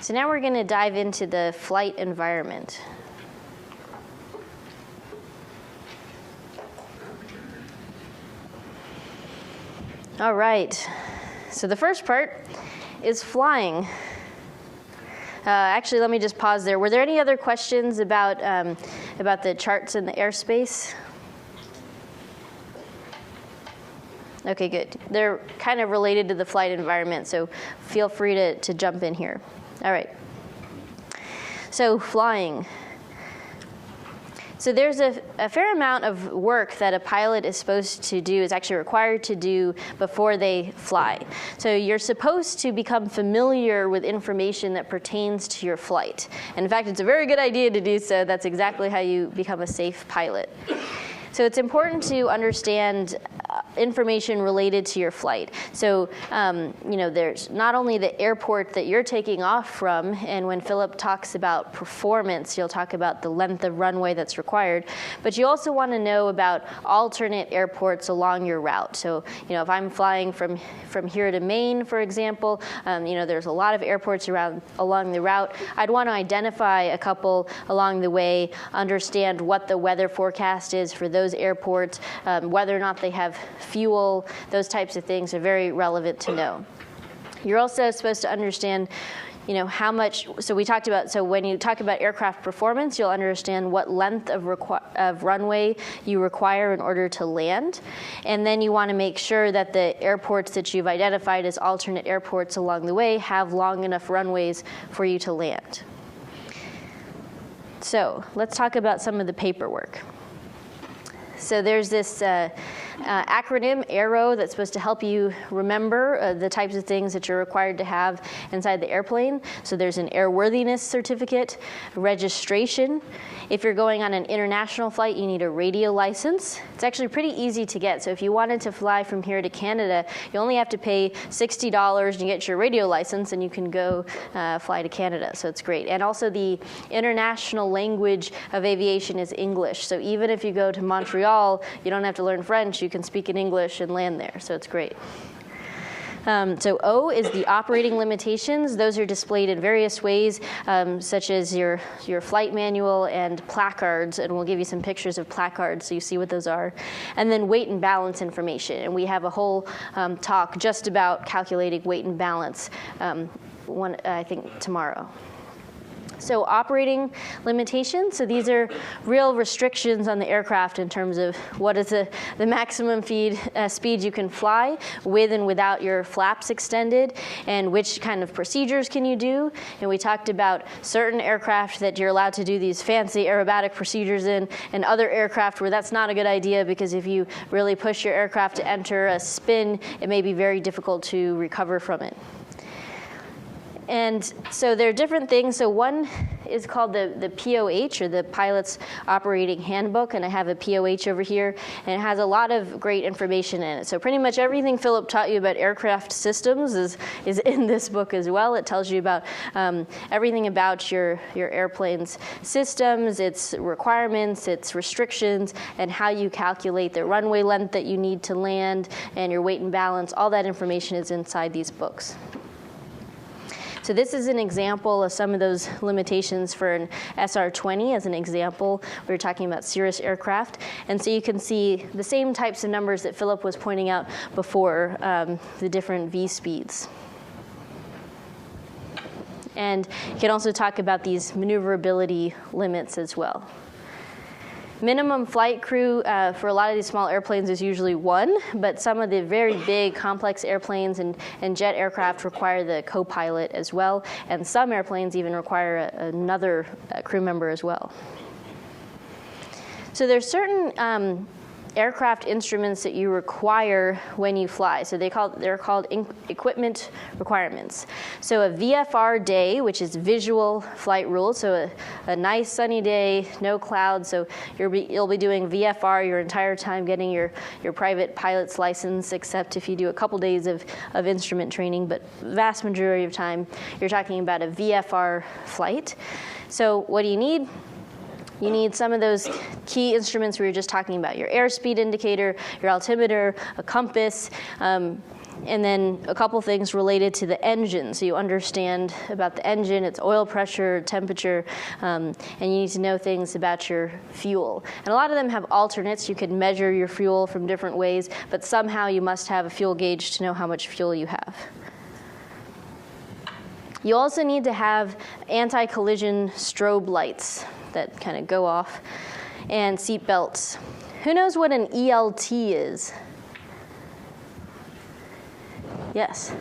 So now we're going to dive into the flight environment. All right, so the first part is flying. Actually, let me just pause there. Were there any other questions about the charts in the airspace? Okay, good. They're kind of related to the flight environment, so feel free to jump in here. All right. So flying. So there's a fair amount of work that a pilot is supposed to do, is actually required to do before they fly. So you're supposed to become familiar with information that pertains to your flight. And in fact, it's a very good idea to do so. That's exactly how you become a safe pilot. So it's important to understand information related to your flight. So, there's not only the airport that you're taking off from, and when Philip talks about performance, you'll talk about the length of runway that's required, but you also want to know about alternate airports along your route. So, if I'm flying from here to Maine, for example, there's a lot of airports along the route. I'd want to identify a couple along the way, understand what the weather forecast is for those airports, whether or not they have fuel, those types of things are very relevant to know. You're also supposed to understand, how much, so when you talk about aircraft performance, you'll understand what length of runway you require in order to land. And then you want to make sure that the airports that you've identified as alternate airports along the way have long enough runways for you to land. So let's talk about some of the paperwork. So there's this acronym, AERO, that's supposed to help you remember the types of things that you're required to have inside the airplane. So there's an airworthiness certificate, registration. If you're going on an international flight, you need a radio license. It's actually pretty easy to get. So if you wanted to fly from here to Canada, you only have to pay $60 and you get your radio license and you can go fly to Canada. So it's great. And also the international language of aviation is English. So even if you go to Montreal, you don't have to learn French. You can speak in English and land there. So it's great. So O is the operating limitations. Those are displayed in various ways, such as your flight manual and placards, and we'll give you some pictures of placards so you see what those are. And then weight and balance information, and we have a whole talk just about calculating weight and balance, I think tomorrow. So operating limitations, so these are real restrictions on the aircraft in terms of what is the maximum speed you can fly with and without your flaps extended, and which kind of procedures can you do. And we talked about certain aircraft that you're allowed to do these fancy aerobatic procedures in, and other aircraft where that's not a good idea, because if you really push your aircraft to enter a spin, it may be very difficult to recover from it. And so there are different things. So one is called the POH, or the Pilot's Operating Handbook, and I have a POH over here, and it has a lot of great information in it. So pretty much everything Philip taught you about aircraft systems is in this book as well. It tells you about everything about your airplane's systems, its requirements, its restrictions, and how you calculate the runway length that you need to land, and your weight and balance. All that information is inside these books. So this is an example of some of those limitations for an SR-20 as an example. We were talking about Cirrus aircraft. And so you can see the same types of numbers that Philip was pointing out before, the different V speeds. And you can also talk about these maneuverability limits as well. Minimum flight crew for a lot of these small airplanes is usually 1, but some of the very big complex airplanes and jet aircraft require the co-pilot as well, and some airplanes even require another crew member as well. So there's certain aircraft instruments that you require when you fly. So they're called equipment requirements. So a VFR day, which is visual flight rules, so a nice sunny day, no clouds, so you'll be doing VFR your entire time, getting your private pilot's license, except if you do a couple days of instrument training, but vast majority of time you're talking about a VFR flight. So what do you need? You need some of those key instruments we were just talking about, your airspeed indicator, your altimeter, a compass. And then a couple things related to the engine. So you understand about the engine, its oil pressure, temperature, and you need to know things about your fuel. And a lot of them have alternates. You can measure your fuel from different ways, but somehow you must have a fuel gauge to know how much fuel you have. You also need to have anti-collision strobe lights that kind of go off, and seat belts. Who knows what an ELT is? Yes?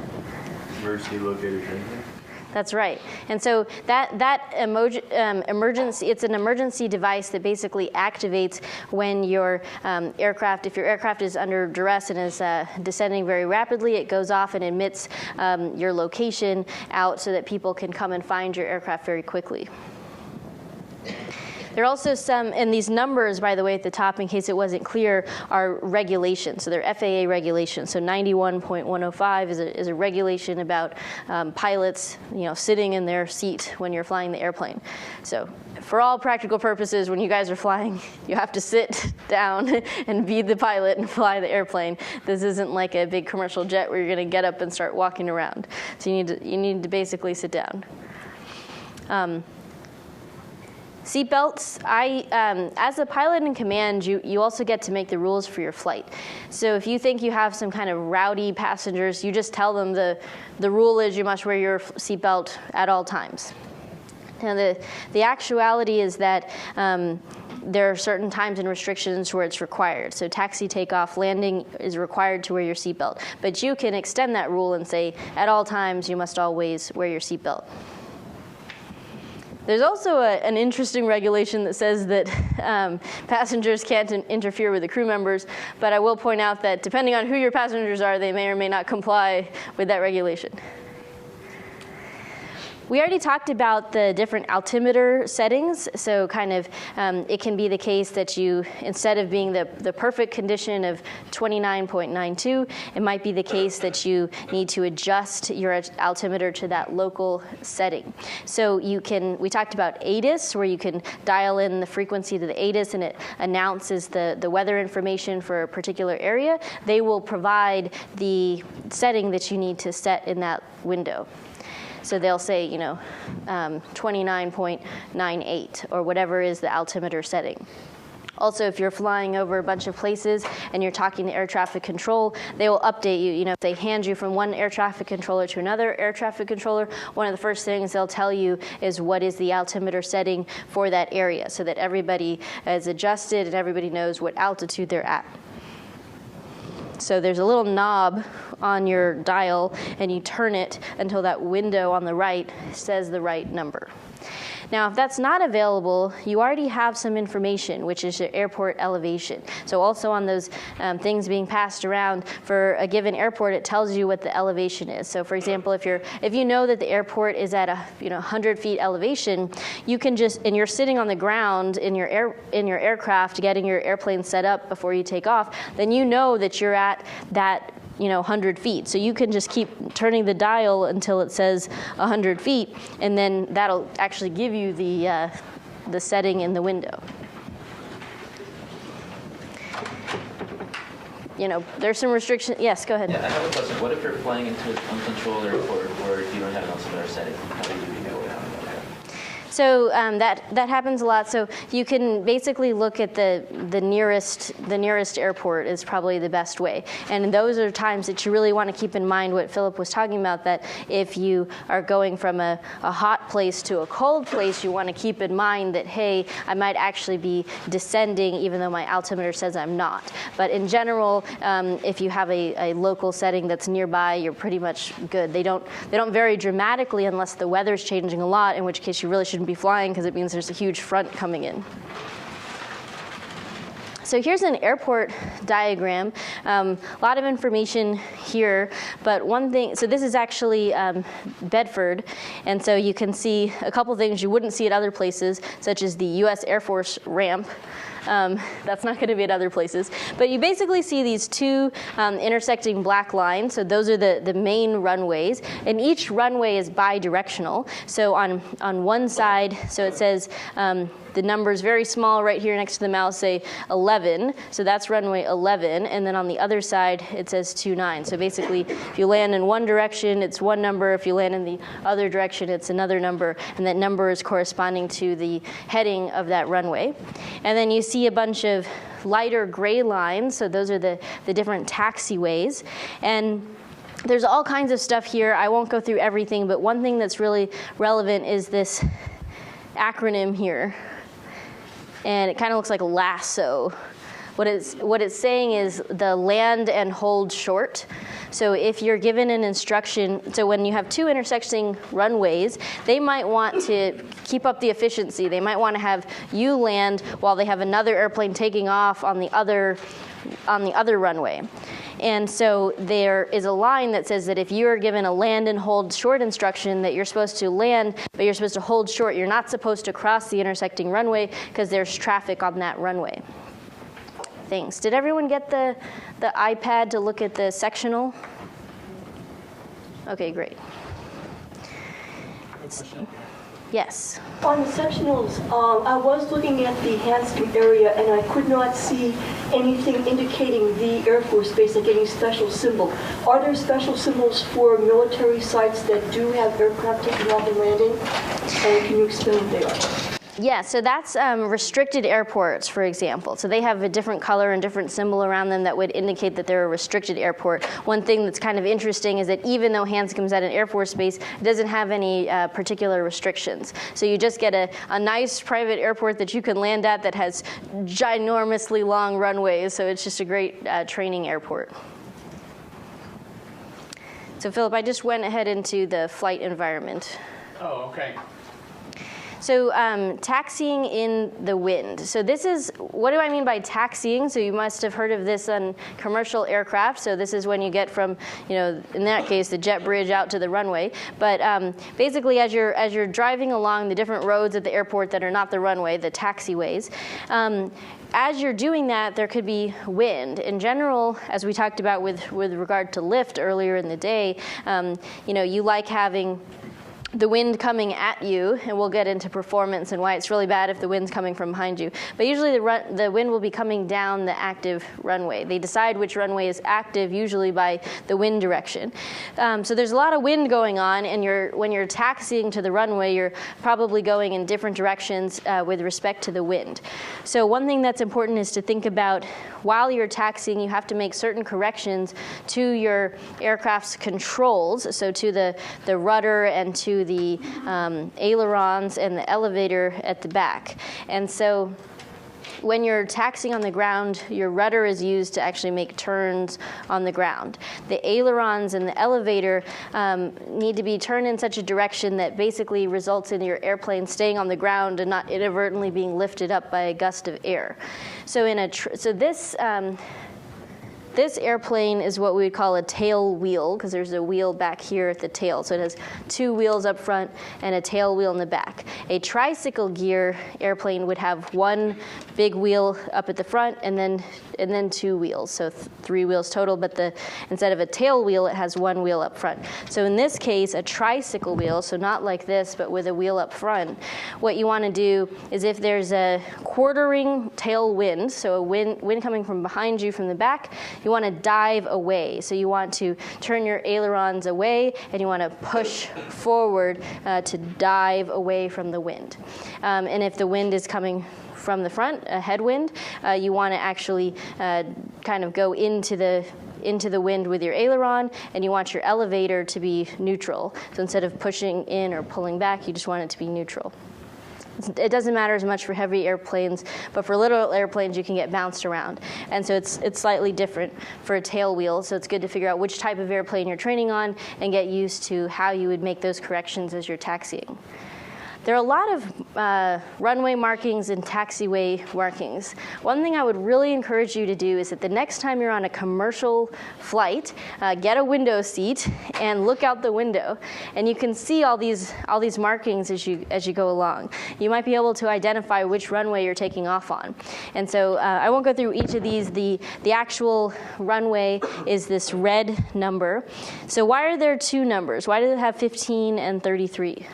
Emergency locator transmitter. That's right. And so that emergency, it's an emergency device that basically activates when your aircraft, if your aircraft is under duress and is descending very rapidly, it goes off and emits your location out so that people can come and find your aircraft very quickly. There are also some, and these numbers, by the way, at the top, in case it wasn't clear, are regulations. So they're FAA regulations. So 91.105 is a regulation about pilots, sitting in their seat when you're flying the airplane. So for all practical purposes, when you guys are flying, you have to sit down and be the pilot and fly the airplane. This isn't like a big commercial jet where you're going to get up and start walking around. So you need to basically sit down. Seatbelts, as a pilot in command, you also get to make the rules for your flight. So if you think you have some kind of rowdy passengers, you just tell them the rule is you must wear your seatbelt at all times. Now the actuality is that there are certain times and restrictions where it's required. So taxi, takeoff, landing is required to wear your seatbelt. But you can extend that rule and say at all times you must always wear your seatbelt. There's also an interesting regulation that says that passengers can't interfere with the crew members, but I will point out that depending on who your passengers are, they may or may not comply with that regulation. We already talked about the different altimeter settings. So kind of it can be the case that you, instead of being the perfect condition of 29.92, it might be the case that you need to adjust your altimeter to that local setting. So we talked about ATIS, where you can dial in the frequency to the ATIS and it announces the weather information for a particular area. They will provide the setting that you need to set in that window. So they'll say, 29.98 or whatever is the altimeter setting. Also, if you're flying over a bunch of places and you're talking to air traffic control, they will update you. If they hand you from one air traffic controller to another air traffic controller, one of the first things they'll tell you is what is the altimeter setting for that area, so that everybody is adjusted and everybody knows what altitude they're at. So there's a little knob on your dial, and you turn it until that window on the right says the right number. Now, if that's not available, you already have some information, which is your airport elevation. So also on those things being passed around for a given airport, it tells you what the elevation is. So for example, if you know that the airport is at 100 feet elevation, you can just, and you're sitting on the ground in your aircraft getting your airplane set up before you take off, then you know that you're at that 100 feet. So you can just keep turning the dial until it says 100 feet, and then that'll actually give you the setting in the window. There's some restrictions. Yes, go ahead. Yeah, I have a question. What if you're flying into an uncontrolled airport where you don't have an altimeter setting? How do you know that? So that happens a lot. So you can basically look at the nearest airport is probably the best way. And those are times that you really want to keep in mind what Philip was talking about, that if you are going from a hot place to a cold place, you want to keep in mind that, hey, I might actually be descending even though my altimeter says I'm not. But in general, if you have a local setting that's nearby, you're pretty much good. They don't vary dramatically unless the weather's changing a lot, in which case you really shouldn't be flying because it means there's a huge front coming in. So here's an airport diagram. A lot of information here, but one thing, so this is actually Bedford, and so you can see a couple things you wouldn't see at other places, such as the U.S. Air Force ramp. That's not going to be at other places. But you basically see these two intersecting black lines. So those are the main runways. And each runway is bidirectional. So on one side, so it says the number's very small right here next to the mouse, say 11. So that's runway 11. And then on the other side, it says 29. So basically, if you land in one direction, it's one number. If you land in the other direction, it's another number. And that number is corresponding to the heading of that runway. And then you see a bunch of lighter gray lines. So those are the different taxiways. And there's all kinds of stuff here. I won't go through everything, but one thing that's really relevant is this acronym here. And it kind of looks like lasso. What it's saying is the land and hold short. So if you're given an instruction, so when you have two intersecting runways, they might want to keep up the efficiency. They might want to have you land while they have another airplane taking off on the other runway. And so there is a line that says that if you are given a land and hold short instruction, that you're supposed to land, but you're supposed to hold short. You're not supposed to cross the intersecting runway because there's traffic on that runway. Thanks. Did everyone get the iPad to look at the sectional? Okay, great. Yes. On the sectionals, I was looking at the handsome area and I could not see anything indicating the Air Force Base, like any special symbol. Are there special symbols for military sites that do have aircraft taking off and landing? And can you explain what they are? Yeah, so that's restricted airports, for example. So they have a different color and different symbol around them that would indicate that they're a restricted airport. One thing that's kind of interesting is that even though Hanscom's at an Air Force base, it doesn't have any particular restrictions. So you just get a nice private airport that you can land at that has ginormously long runways. So it's just a great training airport. So Philip, I just went ahead into the flight environment. Oh, okay. So taxiing in the wind. So this is, what do I mean by taxiing? So you must have heard of this on commercial aircraft. So this is when you get from, in that case, the jet bridge out to the runway. But basically, as you're driving along the different roads at the airport that are not the runway, the taxiways, as you're doing that, there could be wind. In general, as we talked about with regard to lift earlier in the day, you like having the wind coming at you, and we'll get into performance and why it's really bad if the wind's coming from behind you. But usually the wind will be coming down the active runway. They decide which runway is active usually by the wind direction. So there's a lot of wind going on, and when you're taxiing to the runway, you're probably going in different directions with respect to the wind. So one thing that's important is to think about while you're taxiing, you have to make certain corrections to your aircraft's controls, so to the rudder and to the ailerons and the elevator at the back. And so when you're taxiing on the ground, your rudder is used to actually make turns on the ground. The ailerons and the elevator need to be turned in such a direction that basically results in your airplane staying on the ground and not inadvertently being lifted up by a gust of air. So this airplane is what we would call a tail wheel, because there's a wheel back here at the tail. So it has two wheels up front and a tail wheel in the back. A tricycle gear airplane would have one big wheel up at the front and then two wheels, so three wheels total. But instead of a tail wheel, it has one wheel up front. So in this case, a tricycle wheel, so not like this, but with a wheel up front, what you want to do is if there's a quartering tail wind, so a wind coming from behind you from the back, you want to dive away. So you want to turn your ailerons away, and you want to push forward to dive away from the wind. And if the wind is coming from the front, a headwind, you want to actually kind of go into the wind with your aileron, and you want your elevator to be neutral. So instead of pushing in or pulling back, you just want it to be neutral. It doesn't matter as much for heavy airplanes, but for little airplanes, you can get bounced around. And so it's slightly different for a tail wheel, so it's good to figure out which type of airplane you're training on and get used to how you would make those corrections as you're taxiing. there are a lot of runway markings and taxiway markings. One thing I would really encourage you to do is that the next time you're on a commercial flight, get a window seat and look out the window, and you can see all these markings as you go along. You might be able to identify which runway you're taking off on. And so I won't go through each of these. The actual runway is this red number. So why are there two numbers? Why does it have 15 and 33?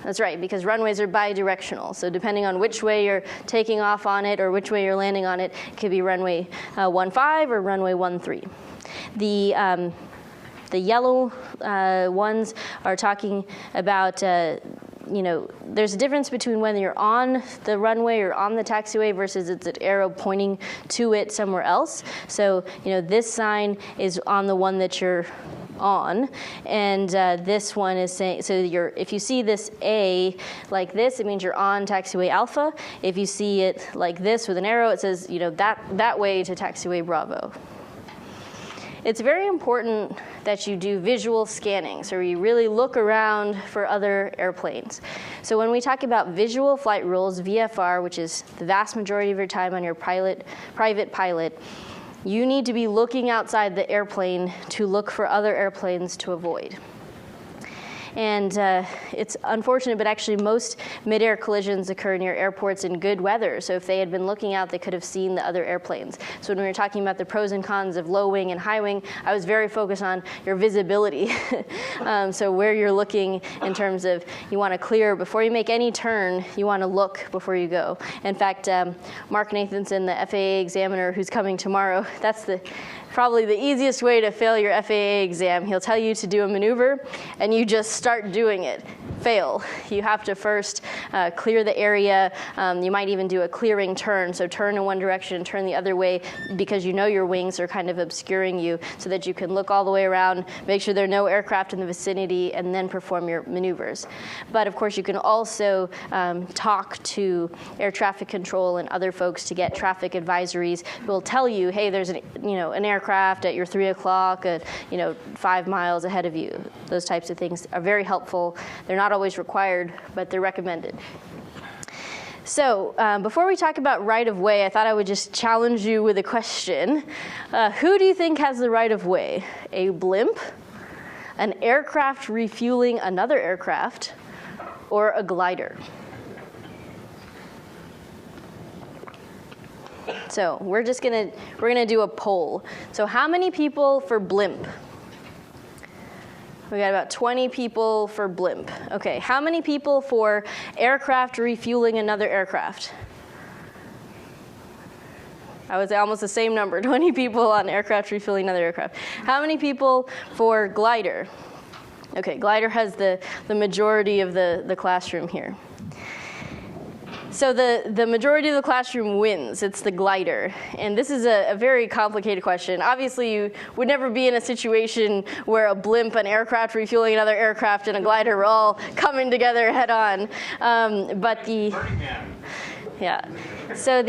That's right, because runways are bidirectional. So depending on which way you're taking off on it or which way you're landing on it, it could be runway 15 or runway 13. The yellow ones are talking about, there's a difference between whether you're on the runway or on the taxiway versus it's an arrow pointing to it somewhere else. So, this sign is on the one that you're on, and this one is saying, so if you see this A like this, it means you're on taxiway Alpha. If you see it like this with an arrow, it says, that way to taxiway Bravo. It's very important that you do visual scanning, so you really look around for other airplanes. So when we talk about visual flight rules, VFR, which is the vast majority of your time on your private pilot, you need to be looking outside the airplane to look for other airplanes to avoid. And it's unfortunate, but actually most mid-air collisions occur near airports in good weather. So if they had been looking out, they could have seen the other airplanes. So when we were talking about the pros and cons of low wing and high wing, I was very focused on your visibility. So where you're looking in terms of you want to clear before you make any turn, you want to look before you go. In fact, Mark Nathanson, the FAA examiner who's coming tomorrow, that's probably the easiest way to fail your FAA exam. He'll tell you to do a maneuver, and you just start doing it. Fail. You have to first clear the area. You might even do a clearing turn, so turn in one direction and turn the other way because you know your wings are kind of obscuring you so that you can look all the way around, make sure there are no aircraft in the vicinity, and then perform your maneuvers. But of course, you can also talk to air traffic control and other folks to get traffic advisories who will tell you, hey, there's an aircraft at your 3 o'clock, 5 miles ahead of you. Those types of things are very helpful. They're not always required, but they're recommended. So before we talk about right-of-way, I thought I would just challenge you with a question. Who do you think has the right-of-way? A blimp, an aircraft refueling another aircraft, or a glider? So we're gonna do a poll. So how many people for blimp? We got about 20 people for blimp. Okay, how many people for aircraft refueling another aircraft? I would say almost the same number, 20 people on aircraft refueling another aircraft. How many people for glider? Okay, glider has the majority of the classroom here. So the majority of the classroom wins. It's the glider. And this is a very complicated question. Obviously, you would never be in a situation where a blimp, an aircraft refueling another aircraft, and a glider were all coming together head on. So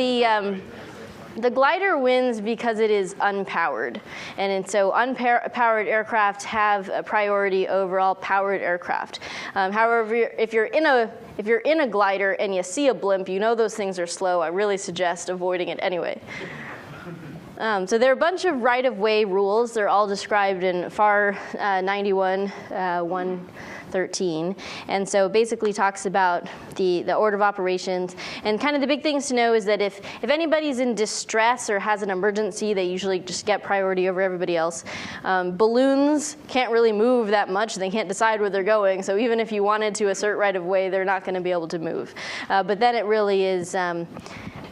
the glider wins because it is unpowered. And so unpowered aircraft have a priority over all powered aircraft. However, if you're in a glider and you see a blimp, you know those things are slow. I really suggest avoiding it anyway. So there are a bunch of right-of-way rules. They're all described in FAR 91, 113. And so it basically talks about the order of operations. And kind of the big things to know is that if anybody's in distress or has an emergency, they usually just get priority over everybody else. Balloons can't really move that much. They can't decide where they're going. So even if you wanted to assert right-of-way, they're not going to be able to move. But then it really is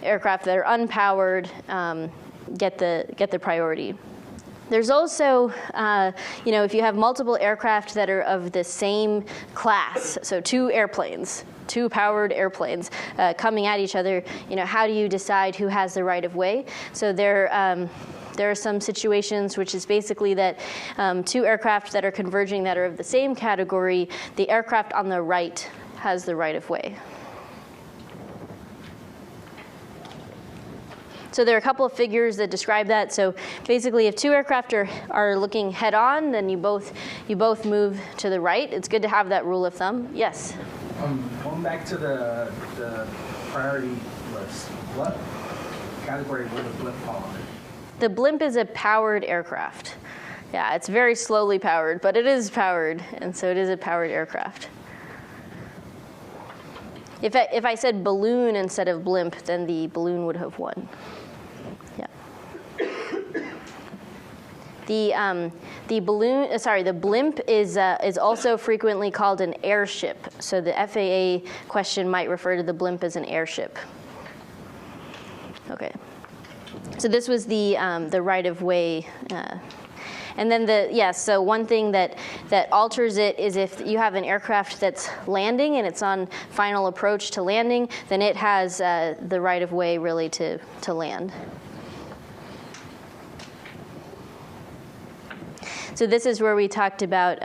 aircraft that are unpowered get the priority. There's also, if you have multiple aircraft that are of the same class, so two powered airplanes coming at each other, how do you decide who has the right of way? So there are some situations which is basically that two aircraft that are converging that are of the same category, the aircraft on the right has the right of way. So there are a couple of figures that describe that. So basically, if two aircraft are looking head on, then you both move to the right. It's good to have that rule of thumb. Yes? Going back to the priority list, what category would a blimp fall under? The blimp is a powered aircraft. Yeah, it's very slowly powered, but it is powered, and so it is a powered aircraft. If I said balloon instead of blimp, then the balloon would have won. Yeah. The blimp is also frequently called an airship. So the FAA question might refer to the blimp as an airship. Okay. So this was the right-of-way. And then so one thing that alters it is if you have an aircraft that's landing and it's on final approach to landing, then it has the right-of-way really to land. So this is where we talked about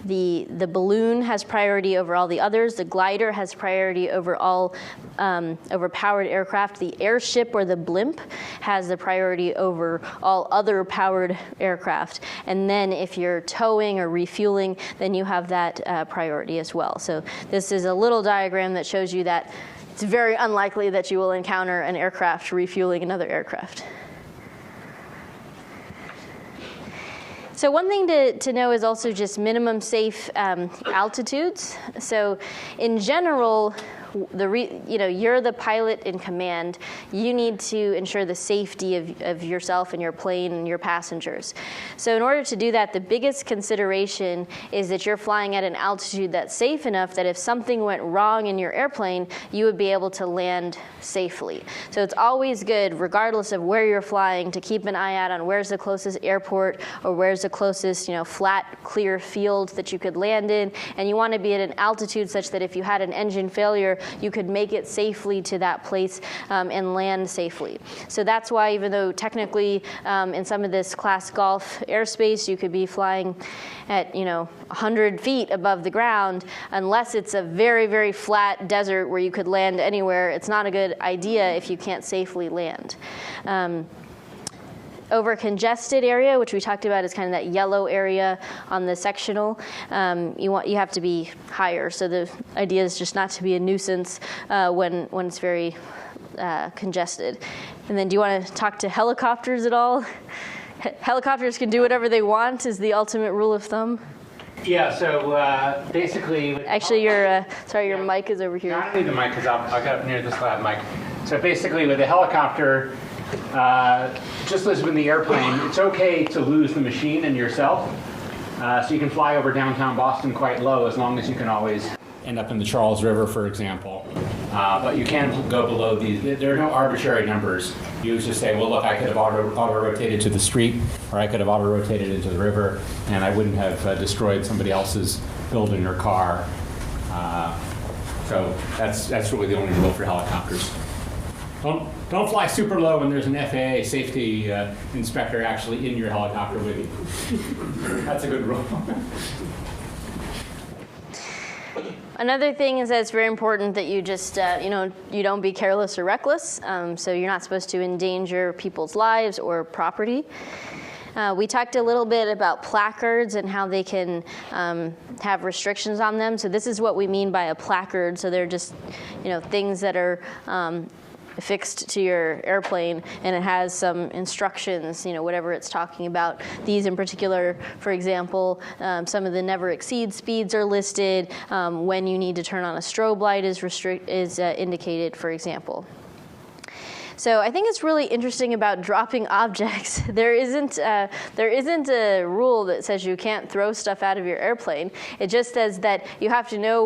the balloon has priority over all the others. The glider has priority over all over powered aircraft. The airship or the blimp has the priority over all other powered aircraft. And then if you're towing or refueling, then you have that priority as well. So this is a little diagram that shows you that it's very unlikely that you will encounter an aircraft refueling another aircraft. So one thing to know is also just minimum safe altitudes. So in general, you're the pilot in command. You need to ensure the safety of yourself and your plane and your passengers. So in order to do that, the biggest consideration is that you're flying at an altitude that's safe enough that if something went wrong in your airplane, you would be able to land safely. So it's always good, regardless of where you're flying, to keep an eye out on where's the closest airport or where's the closest, flat, clear field that you could land in. And you want to be at an altitude such that if you had an engine failure, you could make it safely to that place and land safely. So that's why, even though technically in some of this class golf airspace, you could be flying at 100 feet above the ground, unless it's a very, very flat desert where you could land anywhere, it's not a good idea if you can't safely land. Over congested area, which we talked about, is kind of that yellow area on the sectional. You have to be higher. So the idea is just not to be a nuisance when it's very congested. And then, do you want to talk to helicopters at all? Helicopters can do whatever they want. Is the ultimate rule of thumb. Yeah. So basically, actually, your mic is over here. I don't need the mic because I'll get up near this lab mic. So basically, with a helicopter. Just as with the airplane, it's okay to lose the machine and yourself. So you can fly over downtown Boston quite low, as long as you can always end up in the Charles River, for example. But you can go below these. There are no arbitrary numbers. You just say, well, look, I could have auto-rotated to the street, or I could have auto-rotated into the river, and I wouldn't have destroyed somebody else's building or car. So that's really the only rule for helicopters. Don't fly super low when there's an FAA safety inspector actually in your helicopter with you. That's a good rule. Another thing is that it's very important that you just, you don't be careless or reckless. So you're not supposed to endanger people's lives or property. We talked a little bit about placards and how they can have restrictions on them. So this is what we mean by a placard. So they're just, things that are affixed to your airplane, and it has some instructions, whatever it's talking about. These in particular, for example, some of the never exceed speeds are listed. When you need to turn on a strobe light is indicated, for example. So I think it's really interesting about dropping objects. There isn't a rule that says you can't throw stuff out of your airplane. It just says that you have to know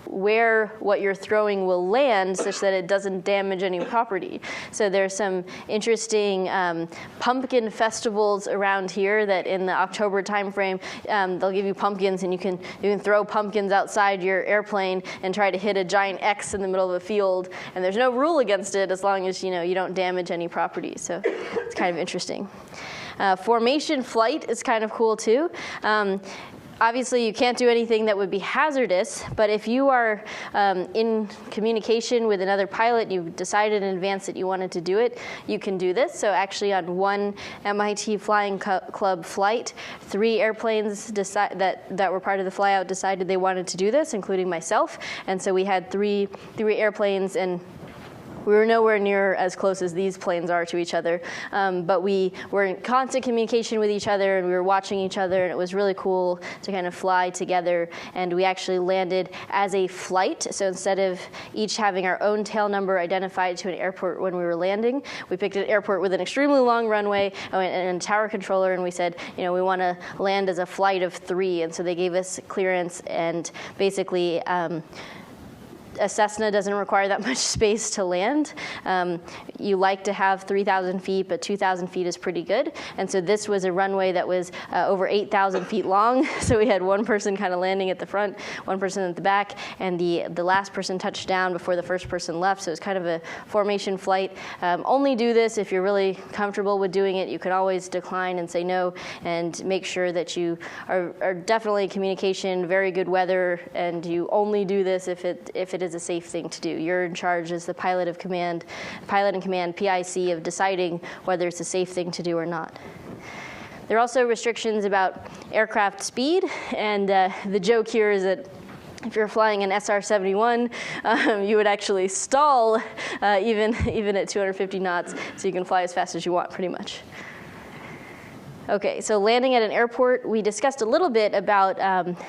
where what you're throwing will land such that it doesn't damage any property. So there's some interesting pumpkin festivals around here that in the October timeframe, they'll give you pumpkins, and you can throw pumpkins outside your airplane and try to hit a giant X in the middle of a field, and there's no rule against it as long as you don't damage any property. So it's kind of interesting. Formation flight is kind of cool too. Obviously, you can't do anything that would be hazardous, but if you are in communication with another pilot, you decided in advance that you wanted to do it, you can do this. So actually on one MIT Flying Club flight, 3 airplanes that were part of the flyout decided they wanted to do this, including myself. And so we had three airplanes, and we were nowhere near as close as these planes are to each other, but we were in constant communication with each other, and we were watching each other, and it was really cool to kind of fly together. And we actually landed as a flight, so instead of each having our own tail number identified to an airport when we were landing, we picked an airport with an extremely long runway and a tower controller, and we said, we want to land as a flight of 3, and so they gave us clearance, and basically a Cessna doesn't require that much space to land. You like to have 3,000 feet, but 2,000 feet is pretty good. And so this was a runway that was over 8,000 feet long. So we had one person kind of landing at the front, one person at the back, and the last person touched down before the first person left. So it's kind of a formation flight. Only do this if you're really comfortable with doing it. You can always decline and say no, and make sure that you are definitely in communication, very good weather, and you only do this if it is a safe thing to do. You're in charge as the pilot in command, PIC, of deciding whether it's a safe thing to do or not. There are also restrictions about aircraft speed, and the joke here is that if you're flying an SR-71, you would actually stall even at 250 knots, so you can fly as fast as you want, pretty much. Okay, so landing at an airport, we discussed a little bit about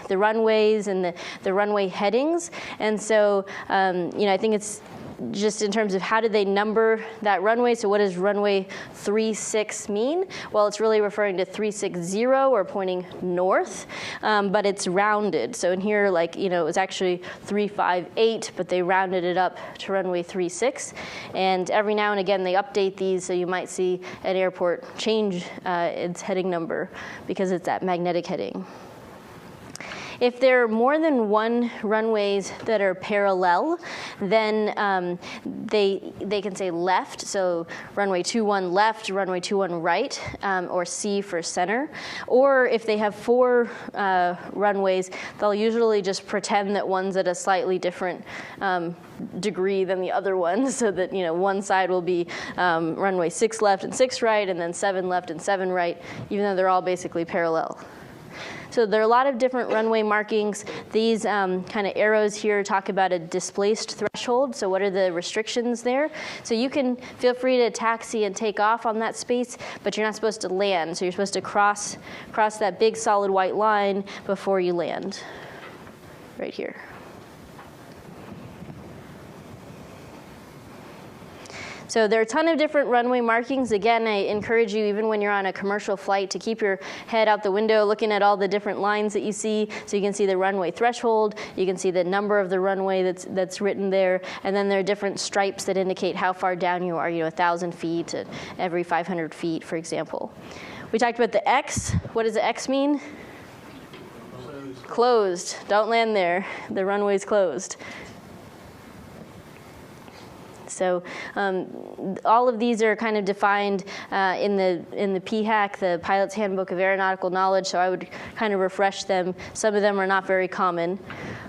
the runways and the runway headings. And so, I think it's just in terms of how did they number that runway. So what does runway 36 mean? Well, it's really referring to 360 or pointing north, but it's rounded. So in here, it was actually 358, but they rounded it up to runway 36. And every now and again, they update these, so you might see an airport change its heading number because it's that magnetic heading. If there are more than one runways that are parallel, then they can say left, so runway 21 left, runway 21 right, or C for center. Or if they have 4 runways, they'll usually just pretend that one's at a slightly different degree than the other one, so that one side will be runway 6 left and 6 right, and then 7 left and 7 right, even though they're all basically parallel. So there are a lot of different runway markings. These kind of arrows here talk about a displaced threshold. So what are the restrictions there? So you can feel free to taxi and take off on that space, but you're not supposed to land. So you're supposed to cross that big solid white line before you land, right here. So there are a ton of different runway markings. Again, I encourage you, even when you're on a commercial flight, to keep your head out the window looking at all the different lines that you see. So you can see the runway threshold, you can see the number of the runway that's written there, and then there are different stripes that indicate how far down you are, 1,000 feet, every 500 feet, for example. We talked about the X. What does the X mean? Closed. Don't land there. The runway's closed. So all of these are kind of defined in the PHAK, the Pilot's Handbook of Aeronautical Knowledge, so I would kind of refresh them. Some of them are not very common.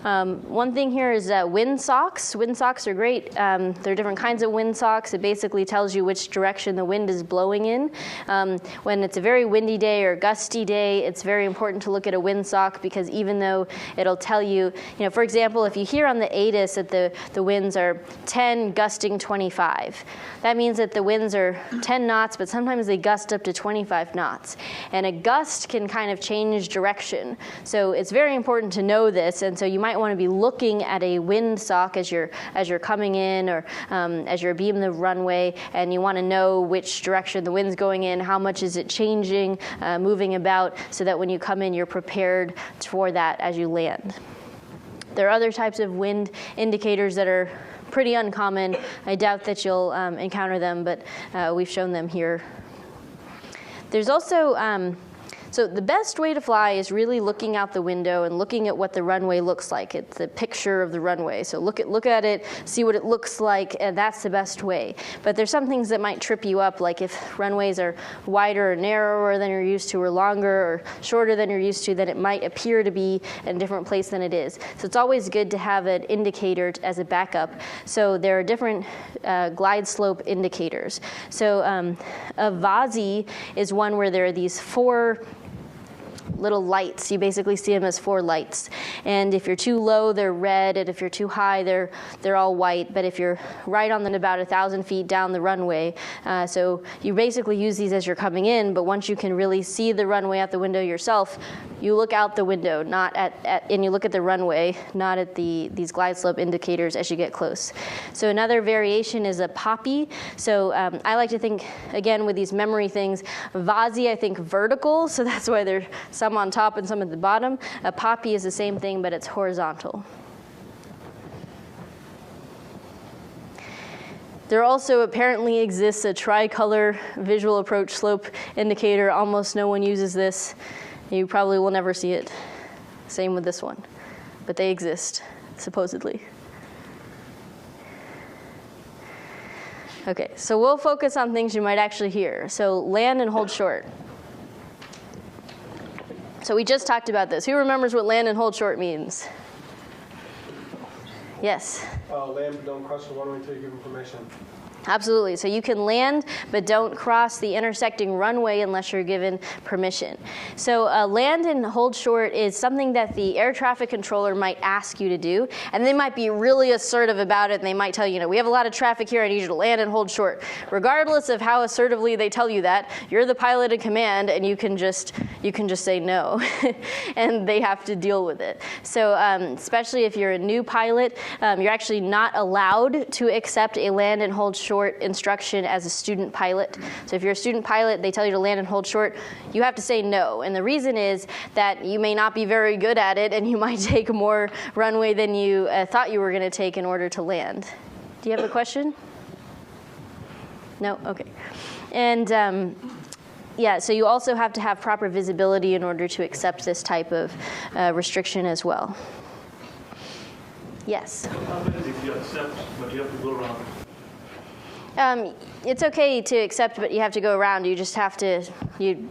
One thing here is wind socks. Wind socks are great. There are different kinds of wind socks. It basically tells you which direction the wind is blowing in. When it's a very windy day or gusty day, it's very important to look at a wind sock, because even though it'll tell you, for example, if you hear on the ATIS that the winds are 10, gusting 25, that means that the winds are 10 knots, but sometimes they gust up to 25 knots. And a gust can kind of change direction. So it's very important to know this, and so you might want to be looking at a wind sock as you're coming in, or as you're abeam the runway, and you want to know which direction the wind's going in, how much is it changing, moving about, so that when you come in, you're prepared for that as you land. There are other types of wind indicators that are pretty uncommon. I doubt that you'll encounter them, but we've shown them here. There's also So the best way to fly is really looking out the window and looking at what the runway looks like. It's the picture of the runway. So look at it, see what it looks like, and that's the best way. But there's some things that might trip you up, like if runways are wider or narrower than you're used to, or longer or shorter than you're used to, then it might appear to be in a different place than it is. So it's always good to have an indicator as a backup. So there are different glide slope indicators. So a VASI is one where there are these 4 little lights. You basically see them as 4 lights. And if you're too low, they're red, and if you're too high, they're all white. But if you're right on them about 1,000 feet down the runway, so you basically use these as you're coming in, but once you can really see the runway out the window yourself, you look out the window, not and you look at the runway, not at these glide slope indicators as you get close. So another variation is a poppy. So I like to think, again, with these memory things, VASI, I think vertical, so that's why there's some on top and some at the bottom. A poppy is the same thing, but it's horizontal. There also apparently exists a tricolor visual approach slope indicator. Almost no one uses this. You probably will never see it. Same with this one. But they exist, supposedly. Okay, so we'll focus on things you might actually hear. So land and hold short. So we just talked about this. Who remembers what land and hold short means? Yes? Land, but don't cross the runway until you give them permission. Absolutely. So you can land, but don't cross the intersecting runway unless you're given permission. So land and hold short is something that the air traffic controller might ask you to do, and they might be really assertive about it, and they might tell you, we have a lot of traffic here, I need you to land and hold short. Regardless of how assertively they tell you that, you're the pilot in command, and you can just say no, and they have to deal with it. So especially if you're a new pilot, you're actually not allowed to accept a land and hold short instruction as a student pilot. So if you're a student pilot, they tell you to land and hold short, you have to say no. And the reason is that you may not be very good at it, and you might take more runway than you thought you were going to take in order to land. Do you have a question? No? Okay. And yeah, so you also have to have proper visibility in order to accept this type of restriction as well. Yes? What happens if you accept, but you have to go around? It's okay to accept, but you have to go around. You just have to, you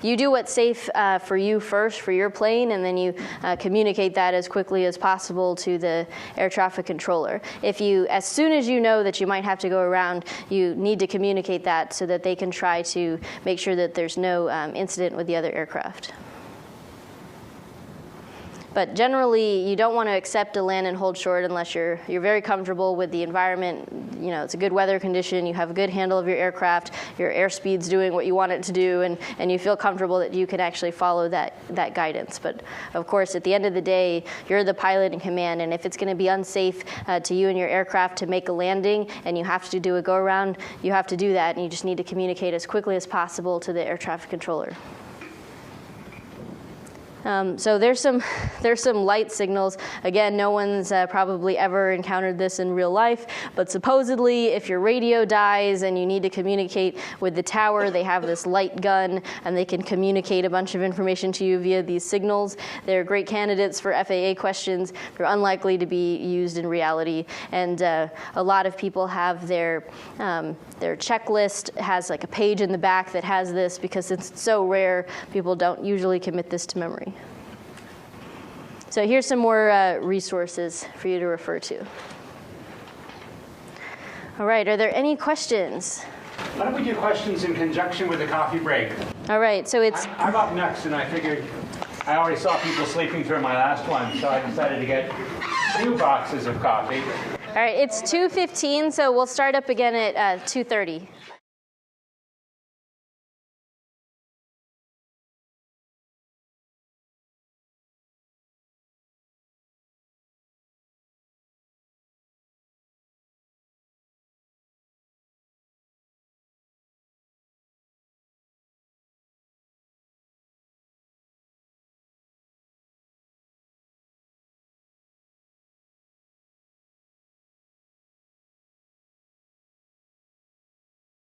do what's safe for you first, for your plane, and then you communicate that as quickly as possible to the air traffic controller. As soon as you know that you might have to go around, you need to communicate that so that they can try to make sure that there's no incident with the other aircraft. But generally, you don't want to accept a land and hold short unless you're very comfortable with the environment. It's a good weather condition. You have a good handle of your aircraft. Your airspeed's doing what you want it to do, and you feel comfortable that you can actually follow that guidance. But of course, at the end of the day, you're the pilot in command, and if it's going to be unsafe to you and your aircraft to make a landing, and you have to do a go around, you have to do that, and you just need to communicate as quickly as possible to the air traffic controller. So there's some light signals. Again, no one's probably ever encountered this in real life, but supposedly if your radio dies and you need to communicate with the tower, they have this light gun and they can communicate a bunch of information to you via these signals. They're great candidates for FAA questions. They're unlikely to be used in reality, and a lot of people have their checklist has like a page in the back that has this, because it's so rare, people don't usually commit this to memory. So here's some more resources for you to refer to. All right, are there any questions? Why don't we do questions in conjunction with the coffee break? All right, so it's... I'm up next, and I figured I already saw people sleeping through my last one, so I decided to get 2 boxes of coffee. All right, it's 2:15, so we'll start up again at 2:30.